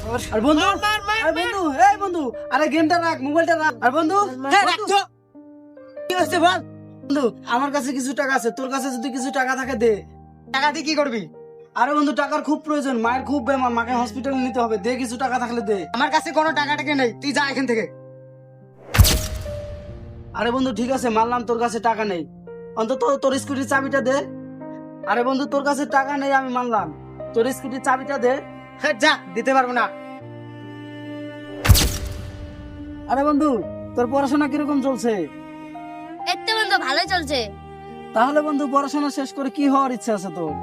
আর বন্ধু আর বন্ধু এই বন্ধু আরে গেমটা রাখ, মোবাইলটা রাখ। আর বন্ধু রাখছো কি হচ্ছে বল? বন্ধু আমার কাছে কিছু টাকা আছে, তোর কাছে যদি কিছু টাকা থাকে দে। টাকা দিয়ে কি করবি? আরে বন্ধু টাকার খুব প্রয়োজন, মায়ের খুব বেমার, মাকে হসপিটালে নিতে হবে, দে কিছু টাকা থাকলে দে। আমার কাছে কোনো টাকা টাকা নেই, তুই যা এখান থেকে। আরে বন্ধু ঠিক আছে মানলাম তোর কাছে টাকা নেই, অন্তত তোর স্কুটির চাবিটা দে। আরে বন্ধু তোর কাছে টাকা নেই আমি মানলাম, তোর স্কুটির চাবিটা দে। হ্যাঁ যা, দিতে পারবো না। আরে বন্ধু তোর পড়াশোনা কিরকম চলছে? এই তো বন্ধু ভালোই চলছে। তাহলে বন্ধু পড়াশোনা শেষ করে কি হওয়ার ইচ্ছা আছে তোর?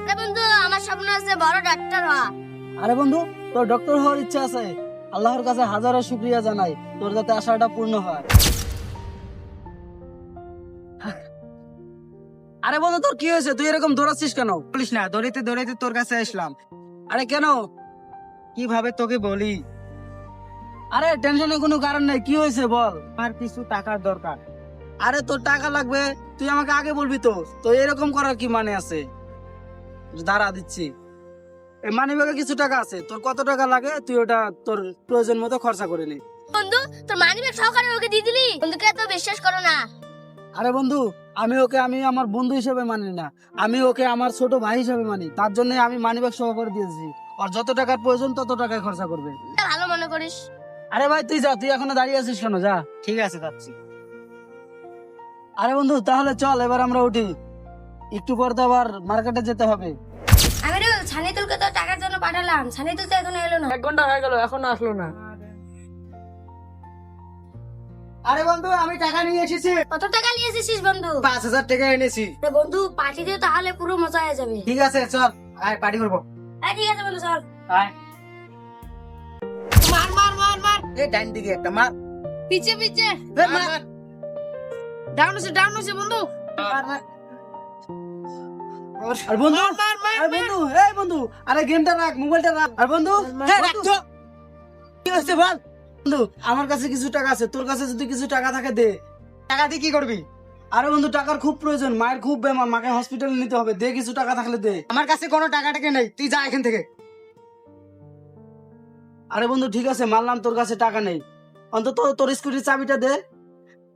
আরে বন্ধু আমার স্বপ্ন আছে বড় ডাক্তার হওয়া। আরে বন্ধু তোর ডক্টর হওয়ার ইচ্ছা আছে, আল্লাহর কাছে হাজারো শুকরিয়া জানাই তোর যাতে আশাটা পূর্ণ হয়। আরে বন্ধু তোর কি হয়েছে, তুই এরকম দৌড়াচ্ছিস কেন? বলিস না, দৌড়াইতে দৌড়াইতে তোর কাছে আসলাম। আরে কেন? কিভাবে তোকে বলি? আরে টেনশনের কোনো কারণ নেই, কি হয়েছে বল। আমার কিছু টাকার দরকার। আরে তোর টাকা লাগবে তুই আমাকে আগে বলবি তো, তো এরকম করার কি মানে আছে? দাঁড়া দিচ্ছি, এই মানি ব্যাগে কিছু টাকা আছে, তোর কত টাকা লাগে তুই ওটা তোর প্রয়োজন মতো খরচা করে নে। বন্ধু তোর মানিব্যাগ সহকারে ওকে দিয়ে দিলি? বন্ধুকে তো বিশ্বাস করো না। আরে বন্ধু আমি আমার বন্ধু হিসেবে মানি না, আমি ওকে আমার ছোট ভাই হিসেবে মানি, তার জন্য আমি মানিব্যাগ সহকারে দিয়েছি। আর যত টাকার প্রয়োজন তত টাকায় খরচা করবে। এটা ভালো মনে করিস। আরে ভাই তুই যা, তুই এখনো দাঁড়িয়ে আছিস কেন, যা। ঠিক আছে যাচ্ছি। আরে বন্ধু তাহলে চল এবার আমরা উঠি, একটু পর তো আবার মার্কেটে যেতে হবে। আমিরুল ছানিতুলকে তো টাকার জন্য পাঠালাম, ছানিতুল তো এখনো এলো না। 1 ঘন্টা হয়ে গেল এখনো আসলো না। আরে বন্ধু আমি টাকা নিয়ে এসেছি, কত টাকা নিয়ে এসেছিস বন্ধু? 5,000 টাকা এনেছি। রে বন্ধু পার্টি দিয়ে তাহলে পুরো মজা হয়ে যাবে। ঠিক আছে চল, আয় পার্টি করবো। হ্যাঁ ঠিক আছে বন্ধু চল। আয়। মার মার মার মার। এই ডান দিকে একটা মার। পিছে পিছে। মার, মার। ডাউন হচ্ছে বন্ধু। মার, মার। আর বন্ধু আরে বন্ধু এই বন্ধু আরে গেমটা রাখ, মোবাইলটা রাখ। আর বন্ধু রাখছো কি হয়েছে বল? বন্ধু আমার কাছে কিছু টাকা আছে, তোর কাছে যদি কিছু টাকা থাকে দে। টাকা দিয়ে কি করবি? আরে বন্ধু টাকার খুব প্রয়োজন, মায়ের খুব বেমার, মাকে হসপিটালে নিতে হবে, দে কিছু টাকা থাকলে দে। আমার কাছে কোনো টাকা টাকা নেই, তুই যা এখান থেকে। আরে বন্ধু ঠিক আছে মানলাম তোর কাছে টাকা নেই, অন্তত তোর স্কুটির চাবিটা দে।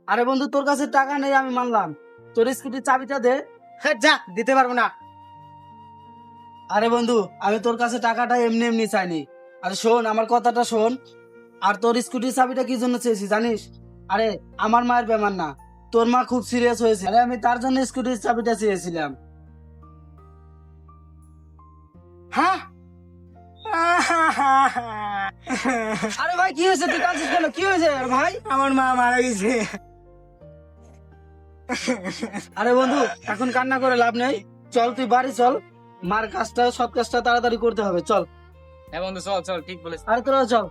আরে বন্ধু তোর কাছে টাকা নেই আমি মানলাম, তোর স্কুটির চাবিটা দে। হ্যাঁ যা, দিতে পারবো না। আরে বন্ধু আমি তোর কাছে টাকাটা এমনি এমনি চাইনি, আরে শোন আমার কথাটা শোন। আর তোর স্কুটির চাবিটা কি জন্য চেয়েছি জানিস? আরে আমার মায়ের বেমার না, তোর মা খুব সিরিয়াস হয়েছে, আরে আমি তার জন্য স্কুটির চাবিটা চেয়েছিলাম। হ্যাঁ। আরে ভাই কি হয়েছে, তুই কাঁদছিস কেন, কি হয়েছে ভাই? আমার মা মারা গেছে। আরে বন্ধু এখন কান্না করে লাভ নেই, চল তুই বাড়ি চল, মার কাজটা সব কাজটা তাড়াতাড়ি করতে হবে, চল। হ্যাঁ বন্ধু চল চল, ঠিক বলেছিস। আরে তোরা চল।